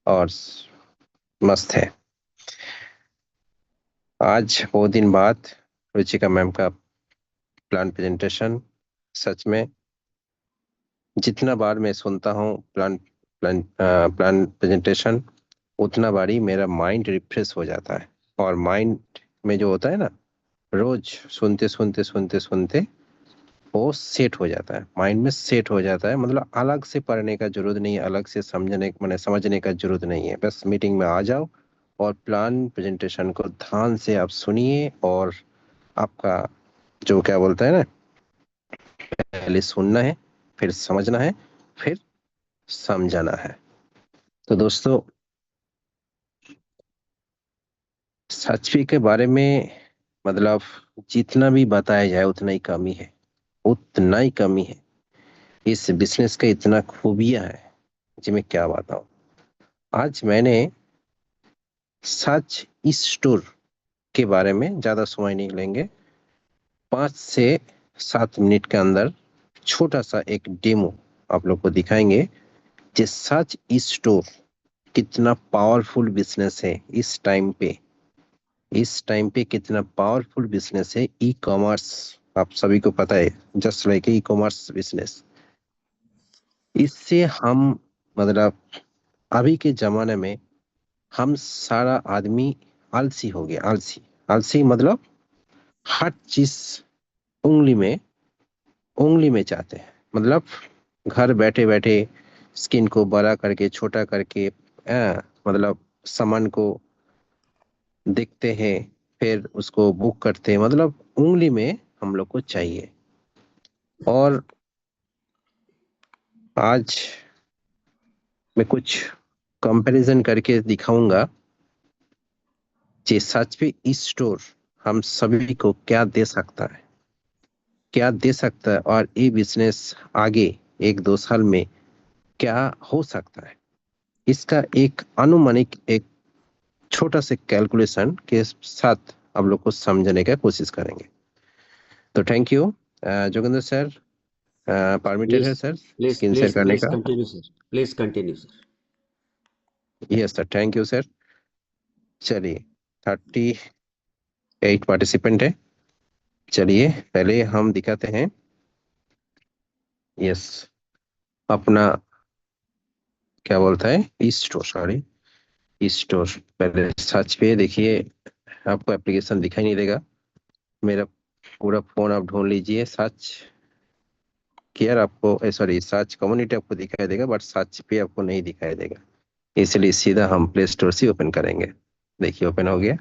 और मस्त है। आज बहुत दिन बाद रुचिका मैम का प्लान प्रेजेंटेशन, सच में जितना बार मैं सुनता हूँ प्लान प्रेजेंटेशन, उतना बार ही मेरा माइंड रिफ्रेश हो जाता है। और माइंड में जो होता है ना, रोज सुनते सुनते सुनते सुनते वो सेट हो जाता है, माइंड में सेट हो जाता है। मतलब अलग से पढ़ने का जरूरत नहीं है, अलग से समझने मैंने समझने का जरूरत नहीं है। बस मीटिंग में आ जाओ और प्लान प्रेजेंटेशन को ध्यान से आप सुनिए, और आपका जो क्या बोलता है ना, पहले सुनना है, फिर समझना है, फिर समझाना है। तो दोस्तों, सच के बारे में मतलब जितना भी बताया जाए उतना ही कमी है, उतना ही कमी है। इस बिजनेस का इतना खूबियां है जी, मैं क्या बताऊं। आज मैंने सच इस स्टोर के बारे में ज्यादा समय नहीं लेंगे, 5 से 7 मिनट के अंदर छोटा सा एक डेमो आप लोग को दिखाएंगे। कि सच इस स्टोर कितना पावरफुल बिजनेस है इस टाइम पे कितना पावरफुल बिजनेस है ई कॉमर्स। आप सभी को पता है, just like e commerce business. इससे हम मतलब अभी के जमाने में हम सारा आदमी आलसी हो गया, आलसी। आलसी मतलब हर चीज उंगली में उंगली में चाहते हैं। मतलब घर बैठे बैठे स्किन को बड़ा करके छोटा करके मतलब सामान को देखते हैं, फिर उसको बुक करते हैं। मतलब उंगली में हम लोग को चाहिए। और आज मैं कुछ कंपैरिजन करके दिखाऊंगा कि सच में इस स्टोर हम सभी को क्या दे सकता है, क्या दे सकता है, और ये बिजनेस आगे 1-2 साल में क्या हो सकता है। इसका एक अनुमानिक एक छोटा से कैलकुलेशन के साथ आप लोग को समझने का कोशिश करेंगे। तो thank you Joginder sir. Permitted please है sir please screen share please करने प्लीज का? Continue sir, please continue sir. Yes sir, thank you sir. चलिए, 38 पार्टिसिपेंट है। चलिए पहले हम दिखाते हैं। यस, अपना क्या बोलता है, e store, sorry, e store. पहले सर्च पे देखिए, आपको एप्लीकेशन दिखाई नहीं देगा। मेरा पूरा फोन आप ढूंढ लीजिए, सर्च केयर आपको, सॉरी, सर्च कम्युनिटी आपको दिखाई देगा, बट सर्च पे आपको नहीं दिखाई देगा। इसलिए सीधा हम प्ले स्टोर से ओपन करेंगे। देखिए ओपन हो गया,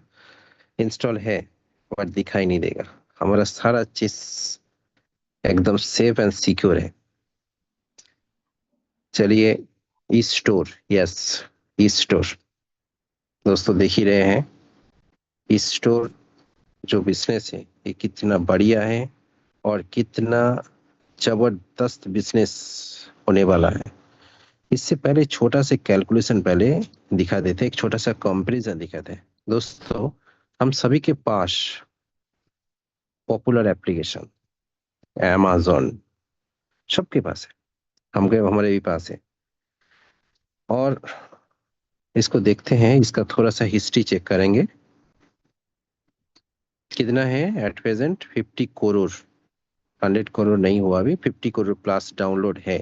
इंस्टॉल है, बट दिखाई नहीं देगा। हमारा सारा चीज एकदम सेफ एंड सिक्योर है। चलिए, e store, yes, e store दोस्तों देख ही रहे हैं। ई स्टोर जो बिजनेस है ये कितना बढ़िया है, और कितना जबरदस्त बिजनेस होने वाला है। इससे पहले छोटा सा कैलकुलेशन पहले दिखा देते, एक छोटा सा कंपैरिजन दिखाते हैं दोस्तों। हम सभी के पास पॉपुलर एप्लीकेशन amazon सबके पास है, हमके हमारे भी पास है। और इसको देखते हैं, इसका थोड़ा सा हिस्ट्री चेक करेंगे। कितना है एट प्रेजेंट? 50 करोड़। 100 करोड़ नहीं हुआ अभी, 50 करोड़ प्लस डाउनलोड है।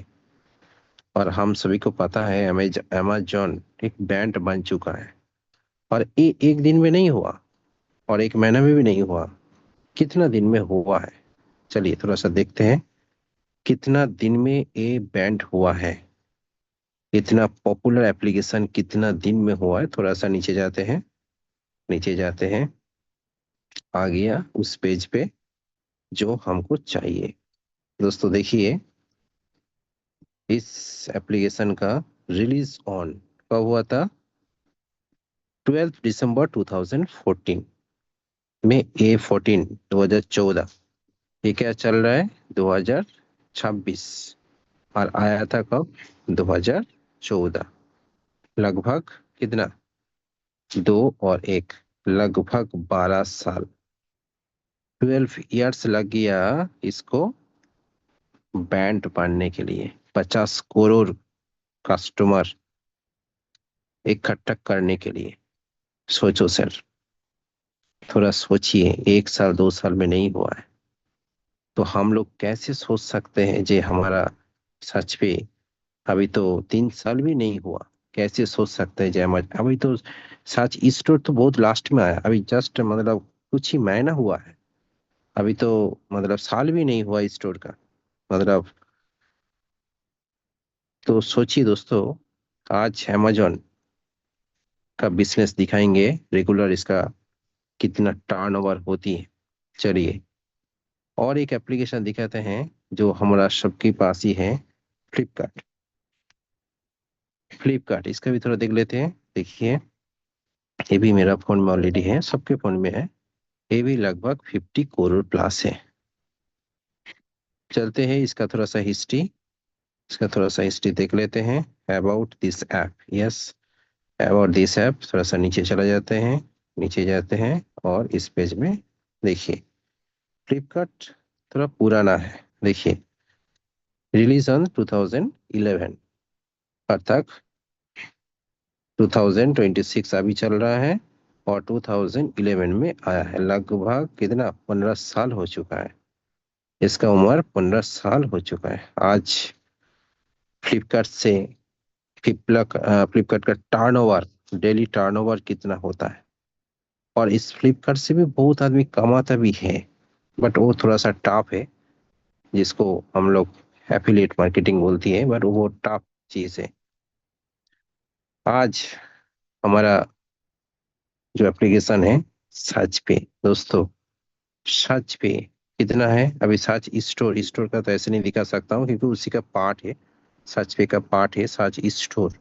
और हम सभी को पता है अमेजॉन एक ब्रांड बन चुका है। और ये एक दिन में नहीं हुआ, और एक महीना में भी नहीं हुआ, कितना दिन में हुआ है। चलिए थोड़ा सा देखते हैं, कितना दिन में ये बैंड हुआ है। इतना पॉपुलर एप्लीकेशन कितना दिन में हुआ है। थोड़ा सा नीचे जाते हैं, नीचे जाते हैं, आ गया उस पेज पे जो हमको चाहिए। दोस्तों देखिए, इस एप्लीकेशन का रिलीज ऑन कब हुआ था? 12 दिसंबर 2014 में। A14 2014। ये क्या चल रहा है? 2026। और आया था कब? 2014। लगभग कितना? 2 और 1, लगभग 12 साल। 12 इयर्स लग गया इसको बैंड बनने के लिए। 50 करोड़ कस्टमर इकट्ठा करने के लिए। सोचो सर, थोड़ा सोचिए, 1 साल 2 साल में नहीं हुआ है, तो हम लोग कैसे सोच सकते हैं जे हमारा सच पे अभी तो 3 साल भी नहीं हुआ, कैसे सोच सकते हैं जे अभी तो सच स्टोर तो बहुत लास्ट में आया, अभी जस्ट मतलब कुछ ही महीना हुआ है, अभी तो मतलब साल भी नहीं हुआ स्टोर का, मतलब। तो सोचिए दोस्तों, आज amazon का बिजनेस दिखाएंगे, रेगुलर इसका कितना टर्नओवर होती है। चलिए, और एक एप्लीकेशन दिखाते हैं जो हमारा सबके पास ही है, फ्लिपकार्ट। फ्लिपकार्ट इसका भी थोड़ा देख लेते हैं। देखिए, ये भी मेरा फोन में ऑलरेडी है, सबके फोन में है। ये भी लगभग 50 करोड़ प्लस है। चलते हैं इसका थोड़ा सा हिस्ट्री, देख लेते हैं। About this app, yes, about this app, थोड़ा सा नीचे चला जाते हैं, नीचे जाते हैं, और इस पेज में देखिए, फ्लिपकार्ट थोड़ा पुराना है। देखिए, रिलीज ऑन 2011, अर्थात 2026 अभी चल रहा है, और 2011 में आया है। लगभग कितना, 15 साल हो चुका है, इसका उम्र 15 साल हो चुका है। आज फ्लिपकार्ट से फ्लिपकार्ट का टर्नओवर, डेली टर्नओवर कितना होता है, और इस फ्लिपकार्ट से भी बहुत आदमी कमाता भी है, बट वो थोड़ा सा टफ है, जिसको हम लोग एफिलिएट मार्केटिंग बोलती है, बट वो टफ चीज है। आज हमारा जो एप्लीकेशन है, सच पे दोस्तों, सच पे कितना है अभी। सच स्टोर का तो ऐसे नहीं दिखा सकता हूँ, क्योंकि उसी का पार्ट है, सच पे का पार्ट है सच स्टोर।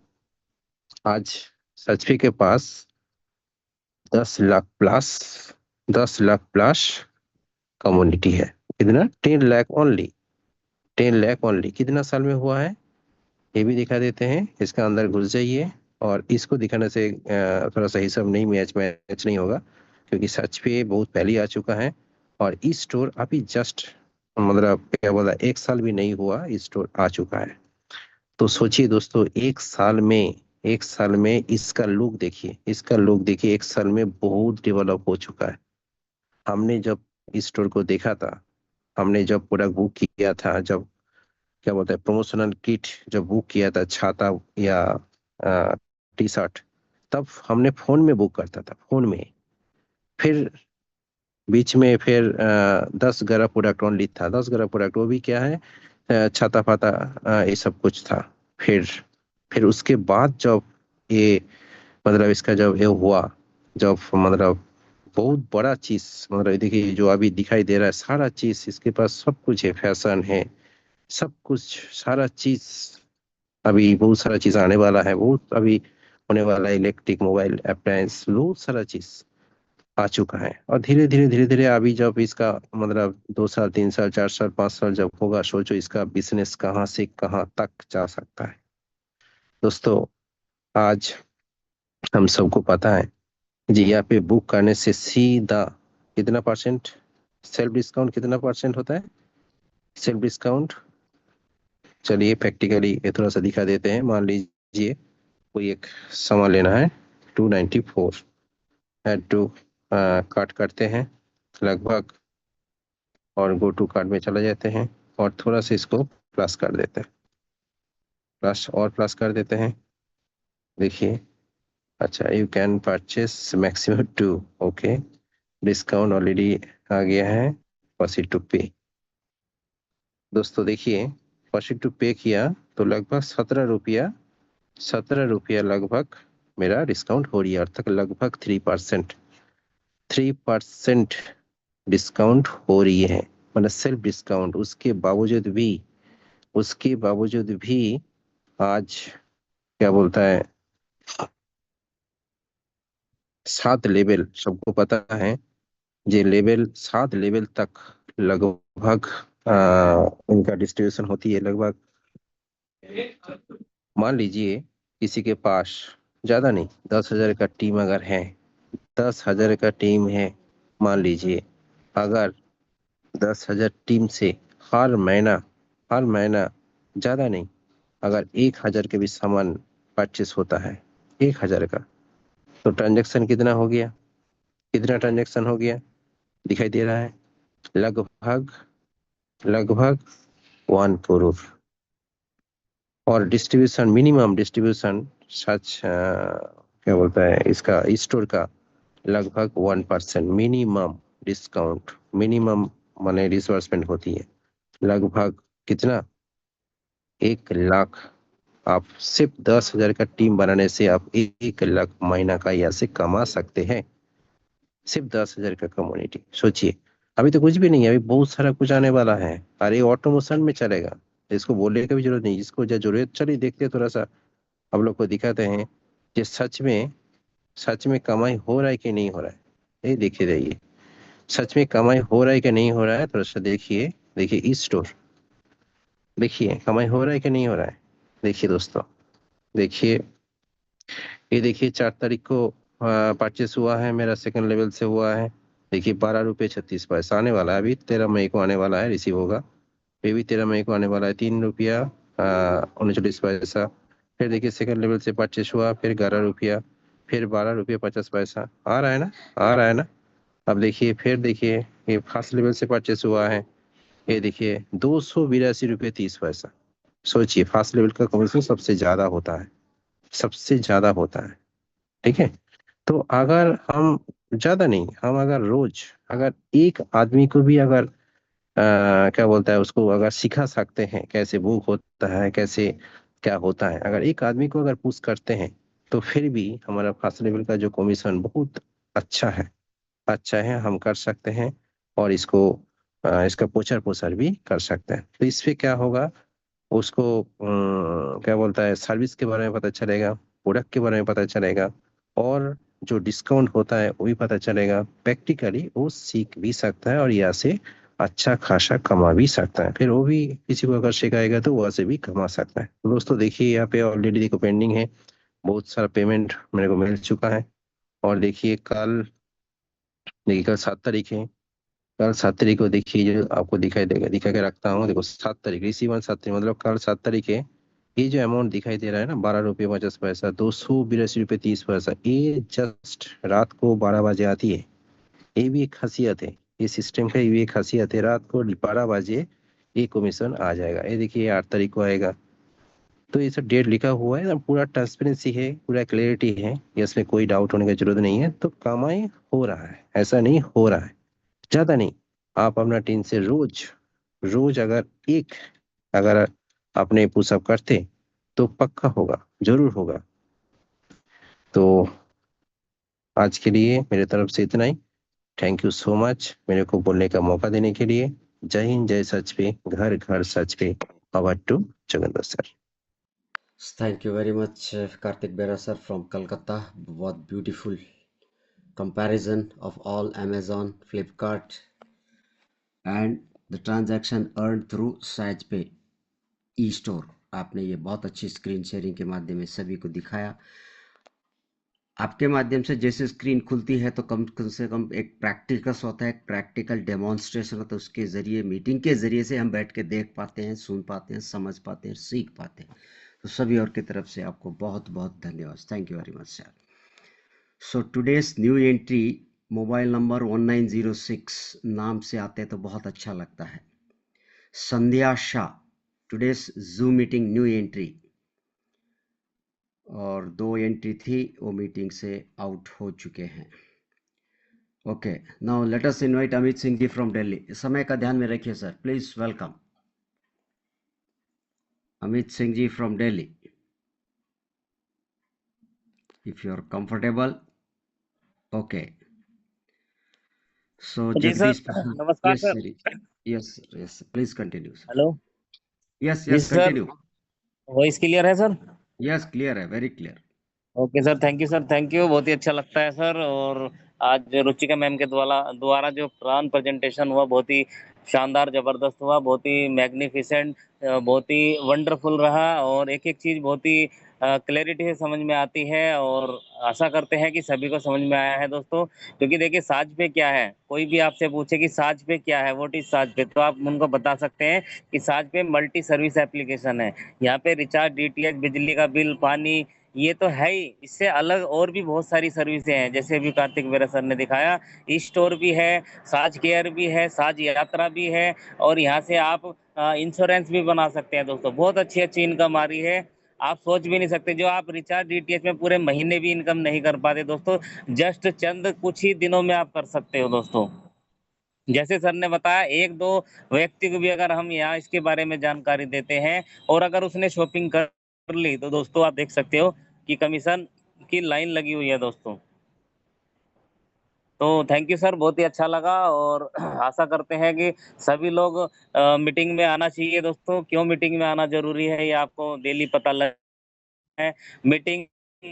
आज सच पे के पास 10 lakh plus, 10 lakh plus community है। कितना, 10 लाख ओनली, 10 लाख ओनली। कितना साल में हुआ है, ये भी दिखा देते हैं। इसका अंदर घुस जाइए, और इसको दिखाने से थोड़ा सा हिसाब नहीं मैच मैच नहीं होगा, क्योंकि सच पे बहुत पहले आ चुका है, और इस स्टोर अभी जस्ट मतलब क्या बोला, 1 साल भी नहीं हुआ, इस स्टोर आ चुका है। तो सोचिए दोस्तों, 1 साल में, 1 साल में इसका लुक देखिए, इसका लुक देखिए, 1 साल में बहुत डेवलप हो चुका है। हमने जब इस स्टोर को देखा था, हमने जब प्रोडक्ट बुक किया था, जब क्या बोलते हैं, प्रमोशनल किट जब बुक किया था, छाता या टी शर्ट, तब हमने फोन में बुक करता था, फोन में। फिर बीच में फिर 10 ग्राम प्रोडक्ट ओनली था, 10 ग्राम प्रोडक्ट, वो भी क्या है, छाता पाता, ये सब कुछ था। फिर फिर उसके बाद जब ये मतलब इसका जब ये हुआ, जब मतलब बहुत बड़ा चीज, मतलब ये देखिए जो अभी दिखाई दे रहा है, सारा चीज इसके पास, सब कुछ है, फैशन है, सब कुछ, सारा चीज। अभी बहुत सारा चीज आने वाला है, बहुत अभी होने वाला है, इलेक्ट्रिक मोबाइल अप्लायंस, बहुत सारा चीज आ चुका है। और धीरे धीरे अभी जब इसका मतलब 2 साल 3 साल 4 साल 5 साल जब होगा, सोचो इसका बिजनेस कहाँ से कहाँ तक जा सकता है। दोस्तों, आज हम सबको पता है जी, यहाँ पे बुक करने से सीधा कितना परसेंट सेल्फ डिस्काउंट, कितना परसेंट होता है सेल्फ डिस्काउंट। चलिए प्रैक्टिकली ये थोड़ा सा दिखा देते हैं। मान लीजिए कोई एक सामान लेना है, 294, ऐड टू कार्ट करते हैं लगभग, और गो टू कार्ट में चले जाते हैं, और थोड़ा सा इसको प्लस कर देते हैं, प्लस और प्लस कर देते हैं। देखिए, अच्छा, you can purchase maximum 2, okay, discount already आ गया है, प्रोसीड टू पे। दोस्तों देखिए, प्रोसीड टू पे किया तो लगभग 17 रुपया, 17 रुपया लगभग मेरा डिस्काउंट हो रही है, अर्थात लगभग 3%, 3% डिस्काउंट हो रही है, मतलब सेल्फ डिस्काउंट। उसके बावजूद भी आज क्या बोलता है, 7 लेवल, सबको पता है, ये लेवल 7 लेवल तक लगभग इनका डिस्ट्रीब्यूशन होती है। लगभग मान लीजिए किसी के पास ज्यादा नहीं, 10,000 का टीम अगर है, 10,000 का टीम है, मान लीजिए, अगर 10,000 टीम से हर महीना, हर महीना, ज्यादा नहीं, अगर 1,000 के भी सामान परचेस होता है, 1000 का। तो ट्रांजैक्शन कितना हो गया, कितना ट्रांजैक्शन हो गया दिखाई दे रहा है, लगभग लगभग 1 करोड़। और डिस्ट्रीब्यूशन, मिनिमम डिस्ट्रीब्यूशन सच क्या बोलता है इसका, स्टोर का लगभग 1% मिनिमम डिस्काउंट, मिनिमम माने डिसबर्समेंट होती है लगभग कितना, 1 लाख। आप सिर्फ 10,000 का टीम बनाने से आप 1 लाख महीना का यहाँ से कमा सकते हैं। सिर्फ 10,000 का कम्युनिटी सोचिए। अभी तो कुछ भी नहीं है, अभी बहुत सारा कुछ आने वाला है। अरे ऑटोमेशन में चलेगा, इसको बोलने की भी जरूरत नहीं, जिसको जो जरूरत, चलिए देखते हैं थोड़ा सा, हम लोग को दिखाते हैं कि सच में कमाई हो रहा है कि नहीं हो रहा है। ये देखिए रहिए, सच में कमाई हो रहा है कि नहीं हो रहा है, थोड़ा सा देखिए। देखिए ई स्टोर, देखिए कमाई हो रहा है कि नहीं हो रहा है। देखिए दोस्तों, देखिए ये देखिए 4 तारीख को परचेस हुआ है, मेरा सेकंड लेवल से हुआ है। देखिए 12 रुपये 36 पैसा आने वाला है, अभी 13 मई को आने वाला है, रिसीव होगा। ये भी 13 मई को आने वाला है, 3 रुपया 39 पैसा। फिर देखिए सेकंड लेवल से परचेस हुआ, फिर 11 रुपया, फिर 12 रुपये 50 पैसा। आ रहा है ना, आ रहा है ना। अब देखिए फिर देखिए, ये फर्स्ट लेवल से परचेस हुआ है, ये देखिए 282 रुपये 30 पैसा। सोचिए फर्स्ट लेवल का कमीशन सबसे ज्यादा होता है, सबसे ज्यादा होता है। ठीक है। तो अगर हम, ज्यादा नहीं, हम अगर रोज, अगर एक आदमी को भी अगर क्या बोलता है उसको अगर सिखा सकते हैं कैसे बुक होता है, कैसे क्या होता है, अगर एक आदमी को अगर पुश करते हैं, तो फिर भी हमारा फर्स्ट लेवल का जो कमीशन बहुत अच्छा है, अच्छा है, हम कर सकते हैं। और इसको इसका प्रचार प्रसार भी कर सकते हैं। तो इससे क्या होगा, उसको क्या बोलता है सर्विस के बारे में पता चलेगा, प्रोडक्ट के बारे में पता चलेगा, और जो डिस्काउंट होता है वो भी पता चलेगा। प्रैक्टिकली वो सीख भी सकता है और यहाँ से अच्छा खासा कमा भी सकता है। फिर वो भी किसी को अगर सिखाएगा तो वहाँ से भी कमा सकता है। तो दोस्तों देखिए यहाँ पे ऑलरेडी देखो पेंडिंग है, बहुत सारा पेमेंट मेरे को मिल चुका है। और देखिए कल, देखिए कल 7 तारीख है, कल 7 तारीख को देखिए जो आपको दिखाई देगा, दिखा के रखता हूँ, देखो 7 तारीख, इसी वन 7 तारीख मतलब कल 7 तारीख है। ये जो अमाउंट दिखाई दे रहा है ना, 12 रुपये 50 पैसा, 282 रुपये 30 पैसा, ये जस्ट रात को 12 बजे आती है। ये भी एक खासियत है, ये सिस्टम का ये भी एक खासियत है, रात को 12 बजे ये कमीशन आ जाएगा। ये देखिए 8 तारीख को आएगा। तो ये सब डेट लिखा हुआ है, पूरा ट्रांसपेरेंसी है, पूरा क्लियरिटी है, इसमें कोई डाउट होने की जरूरत नहीं है। तो कमाई हो रहा है, ऐसा नहीं हो रहा है, ज्यादा नहीं। आप अपना टीम से रोज रोज अगर एक, अगर अपने पुशअप करते तो पक्का होगा, जरूर होगा। तो आज के लिए मेरे तरफ से इतना ही। थैंक यू सो मच मेरे को बोलने का मौका देने के लिए। जय हिंद, जय सच पे, घर घर सच पे। Power to Joginder sir. Thank you very much, Karthik Bera sir from Kolkata. What beautiful comparison of all Amazon, Flipkart, and the transaction earned through SagePay e-store. आपने ये बहुत अच्छी स्क्रीन शेयरिंग के माध्यम से सभी को दिखाया। आपके माध्यम से जैसे स्क्रीन खुलती है तो कम से कम एक प्रैक्टिकस होता है, एक प्रैक्टिकल डेमोन्स्ट्रेशन होता है, उसके ज़रिए, मीटिंग के ज़रिए से हम बैठ के देख पाते हैं, सुन पाते हैं, समझ पाते हैं, सीख पाते हैं। तो सभी और की तरफ से आपको बहुत बहुत धन्यवाद। Thank you very much sir. So today's new entry mobile number 1906 नाम से आते हैं तो बहुत अच्छा लगता है। Sandhya Shah, today's zoom meeting new entry, और 2 एंट्री थी वो मीटिंग से आउट हो चुके हैं। Okay, now let us invite Amit Singh ji from Delhi. समय का ध्यान में रखिए sir, please welcome Amit Singh ji from Delhi, if you are comfortable. Okay, so जी सर, जगदीश प्रसाद, नमस्कार yes sir. Sir, yes yes, please continue sir. Hello. Yes जी yes, sir, continue. Voice clear है sir? Yes, clear है, very clear. Okay sir, thank you sir, thank you. बहुत ही अच्छा लगता है sir. और आज जो रुचिका मैम के द्वारा द्वारा जो प्लान प्रेजेंटेशन हुआ, बहुत ही शानदार, जबरदस्त हुआ, बहुत ही मैग्निफिसेंट, बहुत ही वंडरफुल रहा। और एक एक चीज़ बहुत ही क्लैरिटी से समझ में आती है, और आशा करते हैं कि सभी को समझ में आया है दोस्तों। क्योंकि देखिए साज पे क्या है, कोई भी आपसे पूछे कि साज पे क्या है, व्हाट इज साज पे, तो आप उनको बता सकते हैं कि साज पे मल्टी सर्विस एप्लीकेशन है। यहाँ पे रिचार्ज, डीटीएच, बिजली का बिल, पानी, ये तो है ही, इससे अलग और भी बहुत सारी सर्विसें हैं, जैसे अभी कार्तिक बेरा सर ने दिखाया, ई स्टोर भी है, साज केयर भी है, साज यात्रा भी है, और यहाँ से आप इंश्योरेंस भी बना सकते हैं दोस्तों। बहुत अच्छी अच्छी इनकम आ रही है, आप सोच भी नहीं सकते। जो आप रिचार्ज डीटीएच में पूरे महीने भी इनकम नहीं कर पाते दोस्तों, जस्ट चंद कुछ ही दिनों में आप कर सकते हो दोस्तों। जैसे सर ने बताया, एक दो व्यक्ति को भी अगर हम यहाँ इसके बारे में जानकारी देते हैं और अगर उसने शॉपिंग कर ली, तो दोस्तों आप देख सकते हो कि कमीशन की लाइन लगी हुई है दोस्तों। तो थैंक यू सर, बहुत ही अच्छा लगा, और आशा करते हैं कि सभी लोग मीटिंग में आना चाहिए दोस्तों। क्यों मीटिंग में आना जरूरी है, ये आपको डेली पता लग है। Meeting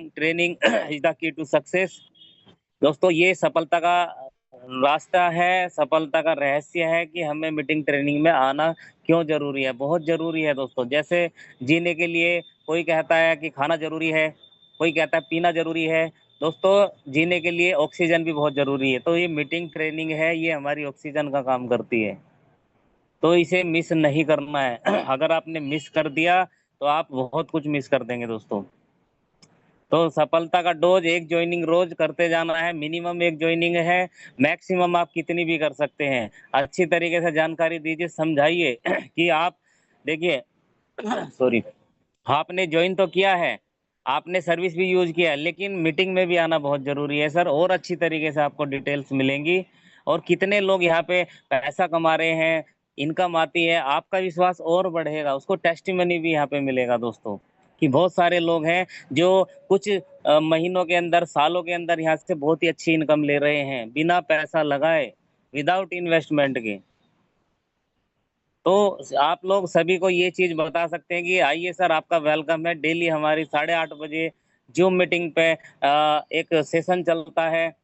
training is the key to success दोस्तों। ये सफलता का रास्ता है, सफलता का रहस्य है कि हमें मीटिंग ट्रेनिंग में आना क्यों ज़रूरी है, बहुत ज़रूरी है दोस्तों। जैसे जीने के लिए कोई कहता है कि खाना ज़रूरी है, कोई कहता है पीना ज़रूरी है। दोस्तों जीने के लिए ऑक्सीजन भी बहुत ज़रूरी है, तो ये मीटिंग ट्रेनिंग है, ये हमारी ऑक्सीजन का काम करती है, तो इसे मिस नहीं करना है। अगर आपने मिस कर दिया तो आप बहुत कुछ मिस कर देंगे दोस्तों। तो सफलता का डोज, एक ज्वाइनिंग रोज करते जाना है, मिनिमम एक ज्वाइनिंग है, मैक्सिमम आप कितनी भी कर सकते हैं। अच्छी तरीके से जानकारी दीजिए, समझाइए कि आप देखिए सॉरी, आपने ज्वाइन तो किया है, आपने सर्विस भी यूज किया है, लेकिन मीटिंग में भी आना बहुत जरूरी है सर, और अच्छी तरीके से आपको डिटेल्स मिलेंगी, और कितने लोग यहाँ पे पैसा कमा रहे हैं, इनकम आती है, आपका विश्वास और बढ़ेगा, उसको टेस्टिमनी भी यहाँ पे मिलेगा दोस्तों, कि बहुत सारे लोग हैं जो कुछ महीनों के अंदर, सालों के अंदर यहाँ से बहुत ही अच्छी इनकम ले रहे हैं, बिना पैसा लगाए, विदाउट इन्वेस्टमेंट के। तो आप लोग सभी को ये चीज़ बता सकते हैं कि आइए सर, आपका वेलकम है। डेली हमारी 8:30 बजे जूम मीटिंग पे एक सेशन चलता है,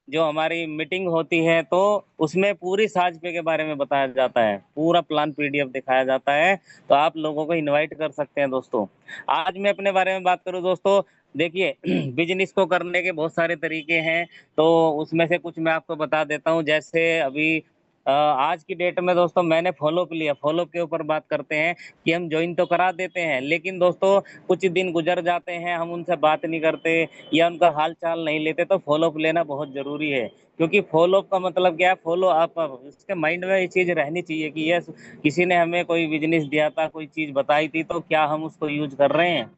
जो हमारी मीटिंग होती है, तो उसमें पूरी साज पे के बारे में बताया जाता है, पूरा प्लान पीडीएफ दिखाया जाता है, तो आप लोगों को इनवाइट कर सकते हैं दोस्तों। आज मैं अपने बारे में बात करूं दोस्तों, देखिए बिजनेस को करने के बहुत सारे तरीके हैं, तो उसमें से कुछ मैं आपको बता देता हूं। जैसे अभी आज की डेट में दोस्तों मैंने फॉलोअप लिया, फॉलोअप के ऊपर बात करते हैं कि हम ज्वाइन तो करा देते हैं, लेकिन दोस्तों कुछ दिन गुजर जाते हैं, हम उनसे बात नहीं करते या उनका हाल चाल नहीं लेते, तो फॉलोअप लेना बहुत ज़रूरी है। क्योंकि फॉलोअप का मतलब क्या है, फॉलो अप, उसके माइंड में ये चीज़ रहनी चाहिए कि यस, किसी ने हमें कोई बिजनेस दिया था, कोई चीज़ बताई थी, तो क्या हम उसको यूज कर रहे हैं।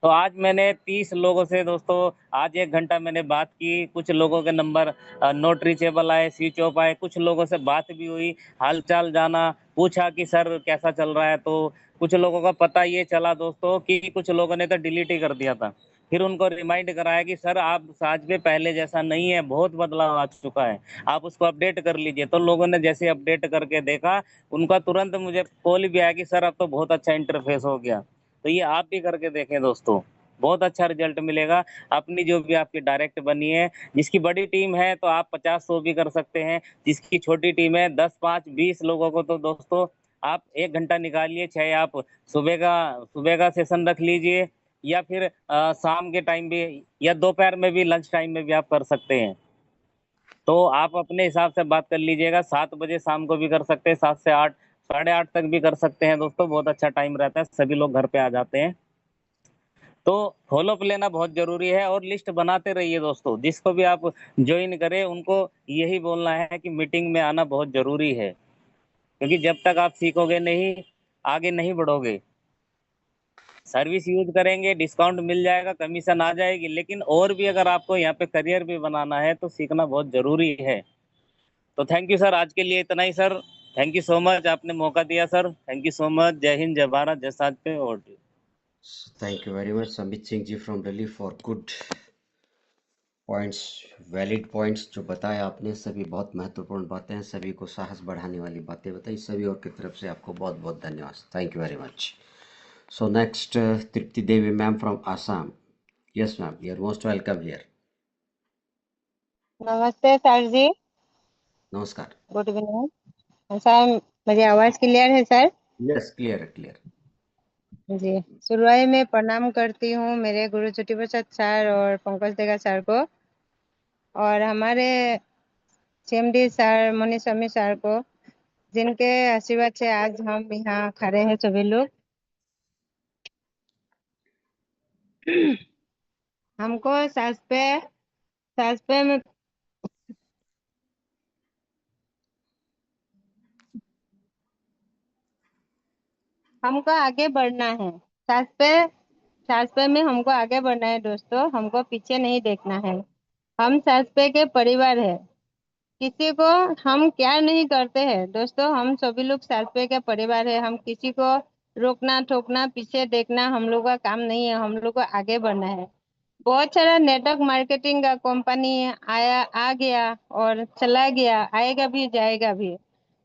तो आज मैंने 30 लोगों से दोस्तों आज 1 घंटा मैंने बात की, कुछ लोगों के नंबर नॉट रीचेबल आए, स्विच ऑफ आए, कुछ लोगों से बात भी हुई, हाल-चाल जाना, पूछा कि सर कैसा चल रहा है, तो कुछ लोगों का पता ये चला दोस्तों कि कुछ लोगों ने तो डिलीट ही कर दिया था। फिर उनको रिमाइंड कराया कि सर आप साज पे पहले जैसा नहीं है, बहुत बदलाव आ चुका है, आप उसको अपडेट कर लीजिए। तो लोगों ने जैसे अपडेट करके देखा, उनका तुरंत मुझे कॉल भी आया कि सर अब तो बहुत अच्छा इंटरफेस हो गया। तो ये आप भी करके देखें दोस्तों, बहुत अच्छा रिजल्ट मिलेगा। अपनी जो भी आपकी डायरेक्ट बनी है, जिसकी बड़ी टीम है तो आप 50-100 भी कर सकते हैं, जिसकी छोटी टीम है 10, 5, 20 लोगों को, तो दोस्तों आप 1 घंटा निकालिए, चाहे आप सुबह का सेशन रख लीजिए, या फिर शाम के टाइम भी, या दोपहर में भी, लंच टाइम में भी आप कर सकते हैं। तो आप अपने हिसाब से बात कर लीजिएगा, 7 बजे शाम को भी कर सकते हैं, 7 से 8, साढ़े 8 तक भी कर सकते हैं दोस्तों, बहुत अच्छा टाइम रहता है, सभी लोग घर पे आ जाते हैं। तो फॉलोअप लेना बहुत ज़रूरी है, और लिस्ट बनाते रहिए दोस्तों, जिसको भी आप जॉइन करें उनको यही बोलना है कि मीटिंग में आना बहुत ज़रूरी है, क्योंकि जब तक आप सीखोगे नहीं, आगे नहीं बढ़ोगे। सर्विस यूज़ करेंगे, डिस्काउंट मिल जाएगा, कमीशन आ जाएगी, लेकिन और भी अगर आपको यहाँ पे करियर भी बनाना है, तो सीखना बहुत ज़रूरी है। तो थैंक यू सर, आज के लिए इतना ही sir. Thank you so much, आपने मौका दिया sir. Thank you so much. जय हिंद, जय भारत, जय साज पे। और Thank you very much, Samit Singh ji from Delhi for good points, valid points जो बताए आपने, सभी बहुत महत्वपूर्ण बातें हैं, सभी को साहस बढ़ाने वाली बातें बताई, सभी और की तरफ से आपको बहुत बहुत धन्यवाद। Thank you very much. So next Tripti Devi ma'am from Assam. Yes ma'am, you are most welcome here. नमस्ते सर जी। नमस्कार। गुड इवनिंग सर, मेरी आवाज़ क्लियर है सर? यस, क्लियर है, क्लियर। जी, शुरुआत में प्रणाम करती हूँ मेरे गुरु ज्योति प्रसाद सर और पंकज देगा सर को, और हमारे सीएमडी सर मनीष स्वामी सर को, जिनके आशीर्वाद से आज हम यहाँ खड़े हैं सभी लोग। हमको सास पे में हमको आगे बढ़ना है। सास पे में हमको आगे बढ़ना है दोस्तों, हमको पीछे नहीं देखना है। हम सास पे के परिवार है। किसी को हम क्या नहीं करते हैं दोस्तों, हम सभी लोग सास पे के परिवार है। हम किसी को रोकना टोकना पीछे देखना हम लोग का काम नहीं है, हम लोग को आगे बढ़ना है। बहुत सारा नेटवर्क मार्केटिंग का कंपनी आया आ गया और चला गया, आएगा भी जाएगा भी,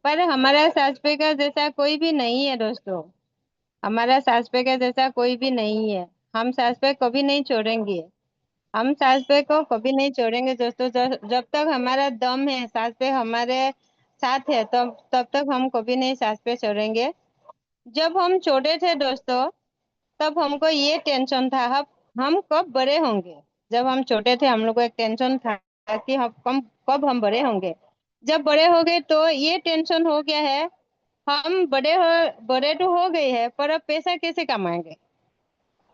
पर हमारा सास पे का जैसा कोई भी नहीं है दोस्तों। हमारा सास पे का जैसा कोई भी नहीं है। हम सास पे कभी नहीं छोड़ेंगे। हम सास पे को कभी नहीं छोड़ेंगे दोस्तों। जब तक हमारा दम है, सास पे हमारे साथ है, तब तक हम कभी नहीं सास पे छोड़ेंगे। जब हम छोटे थे दोस्तों, तब हमको ये टेंशन था हम कब बड़े होंगे। जब हम छोटे थे हम लोग को एक टेंशन था कि हम कब हम बड़े होंगे। जब बड़े हो गए तो ये टेंशन हो गया है, हम बड़े तो हो गए हैं, पर अब पैसा कैसे कमाएंगे।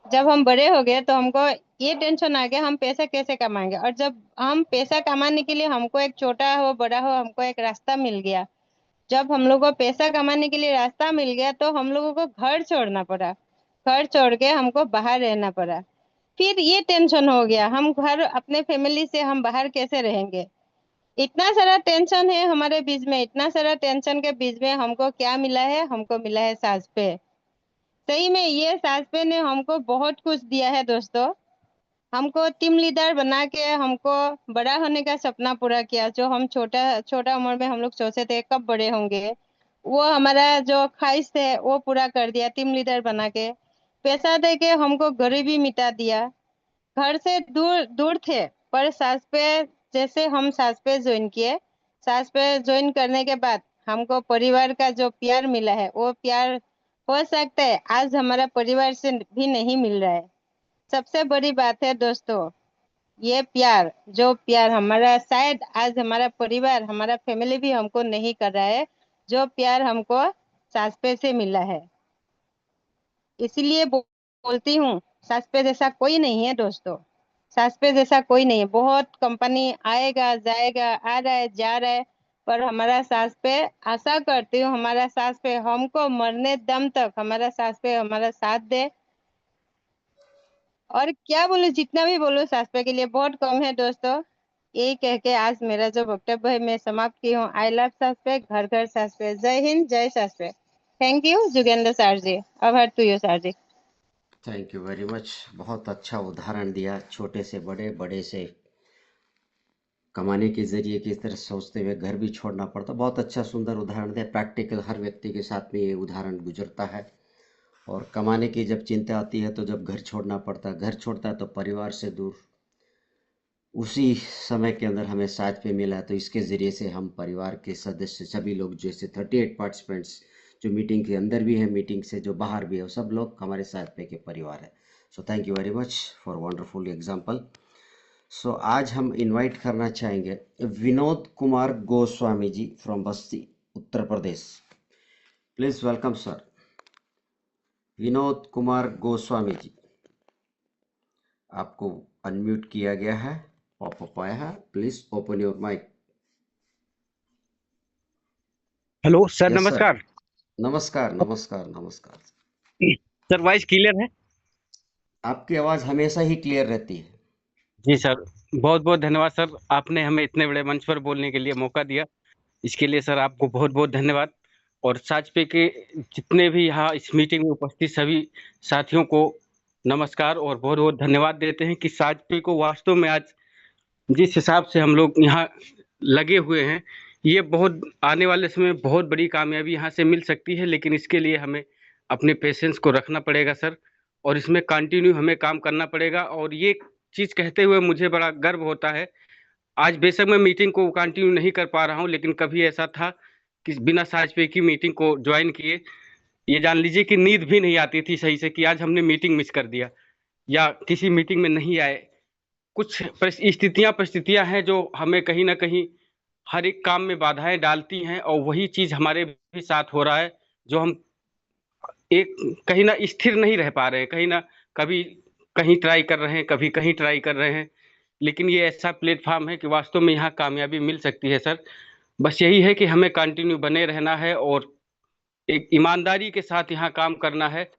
जब हम बड़े हो गए तो हमको ये टेंशन आ गया हम पैसा कैसे कमाएंगे। और जब हम पैसा कमाने के लिए हमको एक छोटा हो बड़ा हो हमको एक रास्ता मिल गया। जब हम लोग को पैसा कमाने के लिए रास्ता मिल गया तो हम लोगों को घर छोड़ना पड़ा। घर छोड़ के हमको बाहर रहना पड़ा। फिर ये टेंशन हो गया हम घर अपने फैमिली से हम बाहर कैसे रहेंगे। इतना सारा टेंशन है हमारे बीच में, इतना सारा टेंशन के बीच में हमको क्या मिला है, हमको मिला है सास पे। सही में ये सास पे ने हमको बहुत कुछ दिया है दोस्तों। हमको टीम लीडर बना के हमको बड़ा होने का सपना पूरा किया। जो हम छोटा छोटा उम्र में हम लोग सोचे थे कब बड़े होंगे, वो हमारा जो ख्वाहिश थे वो पूरा कर दिया टीम लीडर बना के। पैसा दे के हमको गरीबी मिटा दिया। घर से दूर दूर थे, पर सास पे जैसे हम सास पे ज्वाइन किए, सास पे ज्वाइन करने के बाद हमको परिवार का जो प्यार मिला है वो प्यार हो सकता है आज हमारा परिवार से भी नहीं मिल रहा है। सबसे बड़ी बात है दोस्तों, ये प्यार जो प्यार हमारा शायद आज हमारा परिवार हमारा फैमिली भी हमको नहीं कर रहा है, जो प्यार हमको सास पे से मिला है। इसीलिए बोलती हूँ सास पे जैसा कोई नहीं है दोस्तों। सास पे जैसा कोई नहीं है। बहुत कंपनी आएगा जाएगा आ रहा है जा रहा है, पर हमारा सास पे आशा करती हूँ हमारा सास पे हमको मरने दम तक हमारा सास पे हमारा साथ दे। और क्या बोलूं, जितना भी बोलूं सास पे के लिए बहुत कम है दोस्तों। यही कह के आज मेरा जो वक्तव्य है मैं समाप्त की हूँ। आई लव सास पे, घर घर सास पे। जय हिंद, जय सास पे। थैंक यू जुगेंद्र सर जी। आभार टू यू सर जी। Thank you very much. बहुत अच्छा उदाहरण दिया, छोटे से बड़े, बड़े से कमाने के जरिए किस तरह सोचते हुए घर भी छोड़ना पड़ता। बहुत अच्छा सुंदर उदाहरण दिया, प्रैक्टिकल हर व्यक्ति के साथ में ये उदाहरण गुजरता है। और कमाने की जब चिंता आती है तो जब घर छोड़ना पड़ता है, घर छोड़ता है तो परिवार से दूर। उसी समय के अंदर हमें साथ पे मिला, तो इसके ज़रिए से हम परिवार के सदस्य सभी लोग, जैसे 38 पार्टिसिपेंट्स जो मीटिंग के अंदर भी है, मीटिंग से जो बाहर भी है, वो सब लोग हमारे साथ पे के परिवार है। So thank you very much for wonderful example. So आज हम इनवाइट करना चाहेंगे Vinod Kumar Goswami ji from Basti, Uttar Pradesh. Please welcome sir. Vinod Kumar Goswami ji, आपको अनम्यूट किया गया है, पॉपअप आया है, please open your mic. Hello sir, yes sir. नमस्कार। नमस्कार नमस्कार नमस्कार। सर वॉइस क्लियर है? आपकी आवाज़ हमेशा ही क्लियर रहती है। जी सर, बहुत बहुत धन्यवाद सर, आपने हमें इतने बड़े मंच पर बोलने के लिए मौका दिया। इसके लिए सर आपको बहुत बहुत धन्यवाद। और साजपे के जितने भी यहाँ इस मीटिंग में उपस्थित सभी साथियों को नमस्कार और बहुत बहुत धन्यवाद देते हैं कि साजपे को वास्तव में आज जिस हिसाब से हम लोग यहाँ लगे हुए हैं, ये बहुत आने वाले समय में बहुत बड़ी कामयाबी यहाँ से मिल सकती है। लेकिन इसके लिए हमें अपने पेशेंस को रखना पड़ेगा सर, और इसमें कंटिन्यू हमें काम करना पड़ेगा। और ये चीज़ कहते हुए मुझे बड़ा गर्व होता है। आज बेशक मैं मीटिंग को कंटिन्यू नहीं कर पा रहा हूँ, लेकिन कभी ऐसा था कि बिना साजपे की मीटिंग को ज्वाइन किए ये जान लीजिए कि नींद भी नहीं आती थी सही से, कि आज हमने मीटिंग मिस कर दिया या किसी मीटिंग में नहीं आए। कुछ परिस्थितियां हैं जो हमें कहीं ना कहीं हर एक काम में बाधाएं डालती हैं, और वही चीज हमारे भी साथ हो रहा है, जो हम एक कहीं ना स्थिर नहीं रह पा रहे हैं। कहीं ना कभी कहीं ट्राई कर रहे हैं, कभी कहीं ट्राई कर रहे हैं, लेकिन ये ऐसा प्लेटफॉर्म है कि वास्तव में यहाँ कामयाबी मिल सकती है सर। बस यही है कि हमें कंटिन्यू बने रहना है और एक ईमानदारी के साथ यहाँ काम करना है।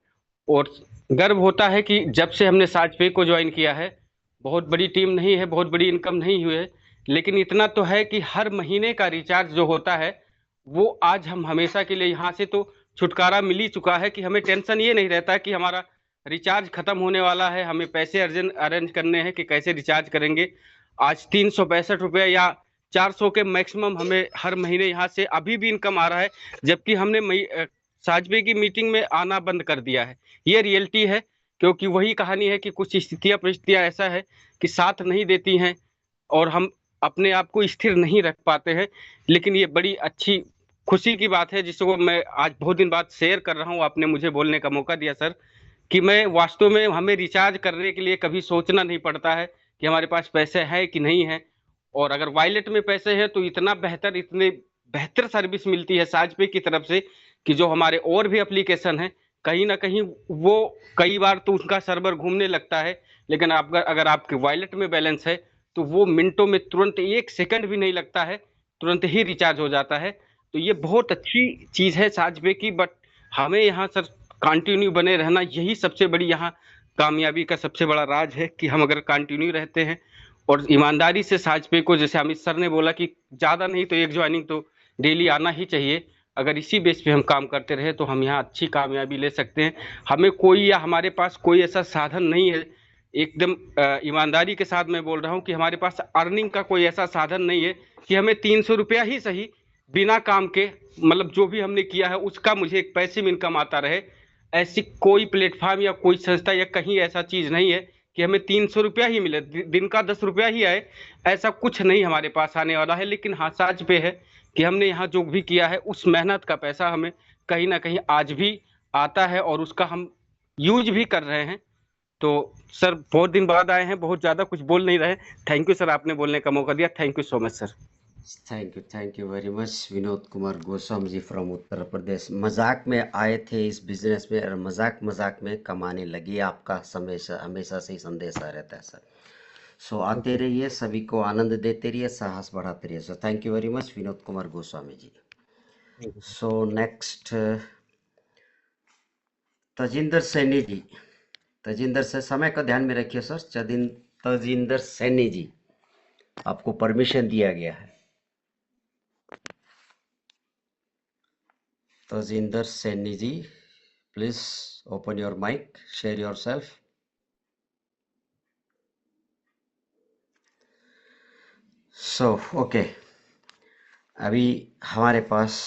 और गर्व होता है कि जब से हमने साजपे को ज्वाइन किया है, बहुत बड़ी टीम नहीं है, बहुत बड़ी इनकम नहीं हुई है, लेकिन इतना तो है कि हर महीने का रिचार्ज जो होता है वो आज हम हमेशा के लिए यहाँ से तो छुटकारा मिल ही चुका है कि हमें टेंशन ये नहीं रहता कि हमारा रिचार्ज खत्म होने वाला है, हमें पैसे अरेंज करने हैं कि कैसे रिचार्ज करेंगे। आज 365 रुपये या 400 के मैक्सिमम हमें हर महीने यहाँ से अभी भी इनकम आ रहा है, जबकि हमने साजबे की मीटिंग में आना बंद कर दिया है। ये रियलिटी है, क्योंकि वही कहानी है कि कुछ स्थितियां परिस्थितियां ऐसा है कि साथ नहीं देती हैं और हम अपने आप को स्थिर नहीं रख पाते हैं। लेकिन ये बड़ी अच्छी खुशी की बात है जिसको मैं आज बहुत दिन बाद शेयर कर रहा हूँ। आपने मुझे बोलने का मौका दिया सर, कि मैं वास्तव में हमें रिचार्ज करने के लिए कभी सोचना नहीं पड़ता है कि हमारे पास पैसे हैं कि नहीं है। और अगर वॉलेट में पैसे हैं तो इतना बेहतर, इतने बेहतर सर्विस मिलती है साजपे की तरफ से कि जो हमारे और भी एप्लीकेशन हैं कहीं ना कहीं वो कई बार तो उनका सर्वर घूमने लगता है, लेकिन आप अगर आपके वॉलेट में बैलेंस है तो वो मिनटों में तुरंत 1 सेकंड भी नहीं लगता है, तुरंत ही रिचार्ज हो जाता है। तो ये बहुत अच्छी चीज़ है साजपे की। बट हमें यहाँ सर कंटिन्यू बने रहना, यही सबसे बड़ी यहाँ कामयाबी का सबसे बड़ा राज है कि हम अगर कंटिन्यू रहते हैं और ईमानदारी से साजपे को, जैसे अमित सर ने बोला कि ज़्यादा नहीं तो 1 ज्वाइनिंग तो डेली आना ही चाहिए, अगर इसी बेस पे हम काम करते रहे तो हम यहाँ अच्छी कामयाबी ले सकते हैं। हमें कोई या हमारे पास कोई ऐसा साधन नहीं है, एकदम ईमानदारी के साथ मैं बोल रहा हूँ कि हमारे पास अर्निंग का कोई ऐसा साधन नहीं है कि हमें 300 रुपया ही सही बिना काम के, मतलब जो भी हमने किया है उसका मुझे एक पैसे में इनकम आता रहे। ऐसी कोई प्लेटफॉर्म या कोई संस्था या कहीं ऐसा चीज़ नहीं है कि हमें 300 रुपया ही मिले, दिन का 10 रुपया ही आए, ऐसा कुछ नहीं हमारे पास आने वाला है। लेकिन हाँ साज पे है कि हमने यहाँ जो भी किया है उस मेहनत का पैसा हमें कहीं ना कहीं आज भी आता है और उसका हम यूज भी कर रहे हैं। तो सर बहुत दिन बाद आए हैं, बहुत ज़्यादा कुछ बोल नहीं रहे। थैंक यू सर, आपने बोलने का मौका दिया। Thank you so much sir. Thank you very much Vinod Kumar Goswami ji from Uttar Pradesh. मजाक में आए थे इस बिजनेस में और मजाक में कमाने लगे, आपका हमेशा से ही संदेशा रहता है सर। सो आते रहिए, सभी को आनंद देते रहिए, साहस बढ़ाते रहिए। So thank you very much Vinod Kumar Goswami ji. So next Tajinder Saini ji. Tajinder से समय का ध्यान में रखिए सर। तजिंदर सैनी जी, आपको परमिशन दिया गया है। Tajinder Saini ji, please open your mic, share yourself. So okay, अभी हमारे पास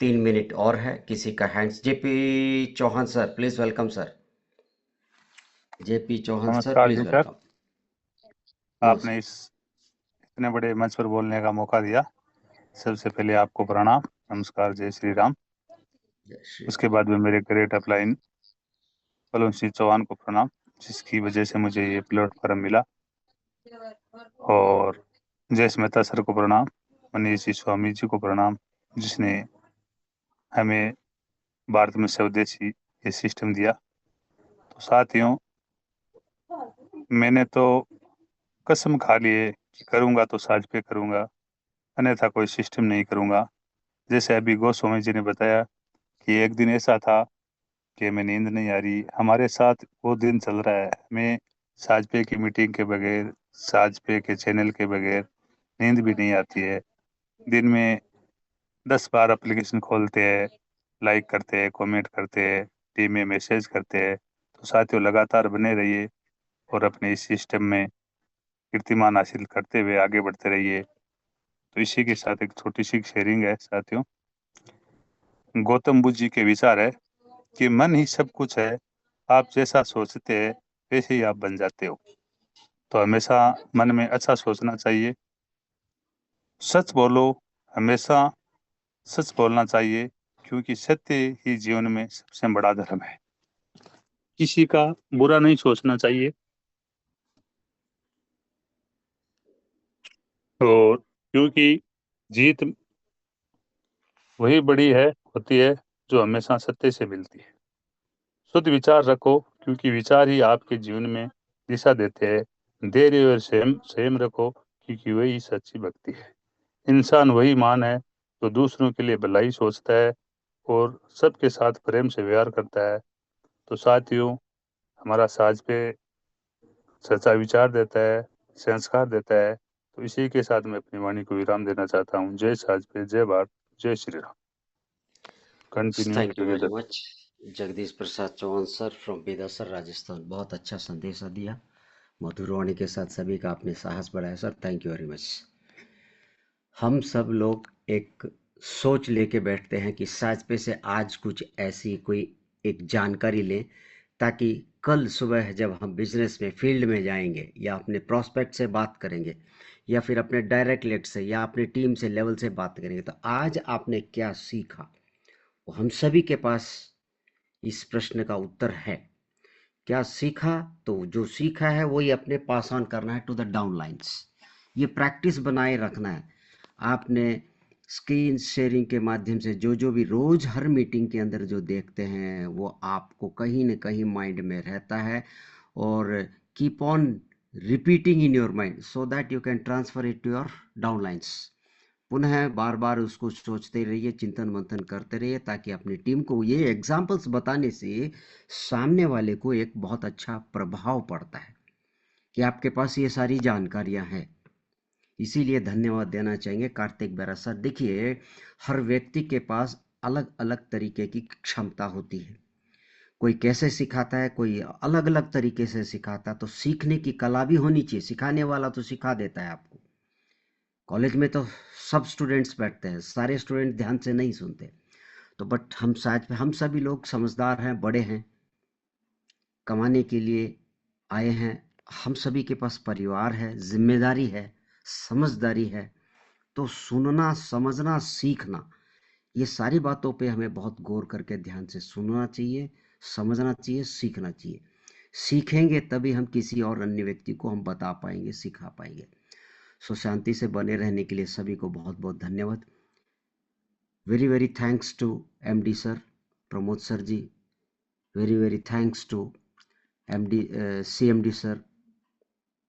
3 मिनट और है। किसी का hands, JP Chauhan sir please welcome sir. JP Chauhan sir please welcome. आपने इस इतने बड़े मंच पर बोलने का मौका दिया, सबसे पहले आपको प्रणाम, नमस्कार, जय श्री राम। उसके बाद में मेरे ग्रेट अपलाइन पलन सिंह चौहान को प्रणाम, जिसकी वजह से मुझे ये प्लेटफॉर्म मिला। और जयेश मेहता सर को प्रणाम, मनीष जी स्वामी जी को प्रणाम, जिसने हमें भारत में स्वदेशी ये सिस्टम दिया। तो साथियों, मैंने तो कसम खा लिए कि करूँगा तो साज पे करूँगा, अन्यथा कोई सिस्टम नहीं करूँगा। जैसे अभी गोस्वामी जी ने बताया कि एक दिन ऐसा था कि हमें नींद नहीं आ रही, हमारे साथ वो दिन चल रहा है। हमें साजपे की मीटिंग के बगैर, साजपे के चैनल के बगैर नींद भी नहीं आती है। दिन में 10 बार एप्लीकेशन खोलते हैं, लाइक करते हैं, कमेंट करते हैं, टीम में मैसेज करते हैं। तो साथियों, लगातार बने रहिए और अपने इस सिस्टम में कीर्तिमान हासिल करते हुए आगे बढ़ते रहिए। तो इसी के साथ एक छोटी सी शेयरिंग है साथियों। गौतम बुद्ध जी के विचार है कि मन ही सब कुछ है, आप जैसा सोचते हैं वैसे ही आप बन जाते हो। तो हमेशा मन में अच्छा सोचना चाहिए, सच बोलो, हमेशा सच बोलना चाहिए, क्योंकि सत्य ही जीवन में सबसे बड़ा धर्म है। किसी का बुरा नहीं सोचना चाहिए, और क्योंकि जीत वही बड़ी है होती है जो हमेशा सत्य से मिलती है। शुद्ध विचार रखो, क्योंकि विचार ही आपके जीवन में दिशा देते हैं। धैर्य और संयम रखो, क्योंकि वही सच्ची भक्ति है। इंसान वही मान है जो दूसरों के लिए भलाई सोचता है और सबके साथ प्रेम से व्यवहार करता है। तो साथियों, हमारा साज पे सच्चा विचार देता है, संस्कार देता है। तो इसी के साथ मैं अपनी वाणी को विराम देना चाहता हूँ। जय साज पे, जय भारत, जय Shri Ram. Continue thank you very together. Much Jagdish Prasad Chauhan sir from Bedasar Rajasthan. बहुत अच्छा संदेश दिया, मधुर वाणी के साथ सभी का आपने साहस बढ़ाया sir, thank you very much. हम सब लोग एक सोच लेके बैठते हैं कि साज पे से आज कुछ ऐसी कोई एक जानकारी लें, ताकि कल सुबह जब हम बिजनेस में फील्ड में जाएंगे या अपने प्रोस्पेक्ट से बात करेंगे या फिर अपने डायरेक्ट लेट से या अपने टीम से लेवल से बात करेंगे, तो आज आपने क्या सीखा, वो हम सभी के पास इस प्रश्न का उत्तर है। क्या सीखा, तो जो सीखा है वही अपने पास ऑन करना है टू द डाउन लाइन्स। ये प्रैक्टिस बनाए रखना है। आपने स्क्रीन शेयरिंग के माध्यम से जो भी रोज हर मीटिंग के अंदर जो देखते हैं वो आपको कहीं ना कहीं माइंड में रहता है, और keep on repeating in your mind so that you can transfer it to your down lines. पुनः बार बार उसको सोचते रहिए, चिंतन मंथन करते रहिए, ताकि अपनी टीम को ये एग्जाम्पल्स बताने से सामने वाले को एक बहुत अच्छा प्रभाव पड़ता है कि आपके पास ये सारी जानकारियां हैं। इसीलिए धन्यवाद देना चाहेंगे कार्तिक बेरा सर। देखिए, हर व्यक्ति के पास अलग अलग तरीके की क्षमता होती है। कोई कैसे सिखाता है, कोई अलग अलग तरीके से सिखाता है। तो सीखने की कला भी होनी चाहिए। सिखाने वाला तो सिखा देता है आपको। कॉलेज में तो सब स्टूडेंट्स बैठते हैं, सारे स्टूडेंट ध्यान से नहीं सुनते। तो बट हम सभी लोग समझदार हैं, बड़े हैं, कमाने के लिए आए हैं। हम सभी के पास परिवार है, जिम्मेदारी है, समझदारी है। तो सुनना, समझना, सीखना, ये सारी बातों पे हमें बहुत गौर करके ध्यान से सुनना चाहिए, समझना चाहिए, सीखना चाहिए। सीखेंगे तभी हम किसी और अन्य व्यक्ति को हम बता पाएंगे, सिखा पाएंगे। सो शांति से बने रहने के लिए सभी को बहुत बहुत धन्यवाद। Very very thanks to MD sir, Pramod sir ji. Very very thanks to MD CMD sir,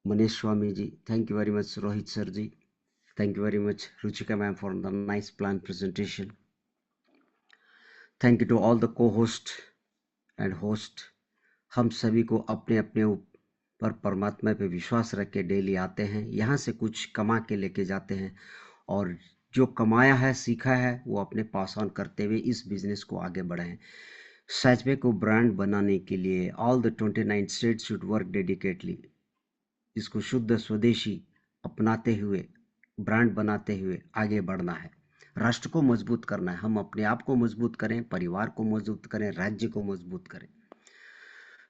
Manish Swami ji. Thank you very much Rohit sir ji. Thank you very much, Ruchika ma'am, for the nice plan presentation. Thank you to all the co-host and host. हम सभी को अपने अपने ऊपर परमात्मा पे विश्वास रख के डेली आते हैं, यहाँ से कुछ कमा के लेके जाते हैं, और जो कमाया है, सीखा है, वो अपने पास ऑन करते हुए इस बिजनेस को आगे बढ़ाएं। साजबे को ब्रांड बनाने के लिए all the 29 states should work dedicatedly. इसको शुद्ध स्वदेशी अपनाते हुए, ब्रांड बनाते हुए आगे बढ़ना है। राष्ट्र को मजबूत करना है। हम अपने आप को मजबूत करें, परिवार को मजबूत करें, राज्य को मजबूत करें।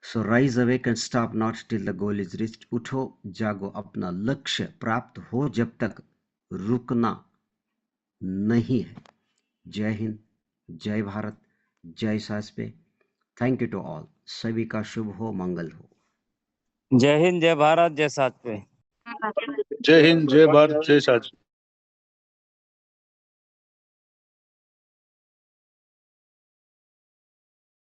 So rise awake and stop not till the goal is reached. उठो, जागो, अपना लक्ष्य प्राप्त हो जब तक रुकना नहीं है। जय हिंद, जय भारत, जय साजपे। Thank you to all. सभी का शुभ हो, मंगल हो। जय हिंद, जय भारत, जय साजपे। जय हिंद, जय भारत, जय साज।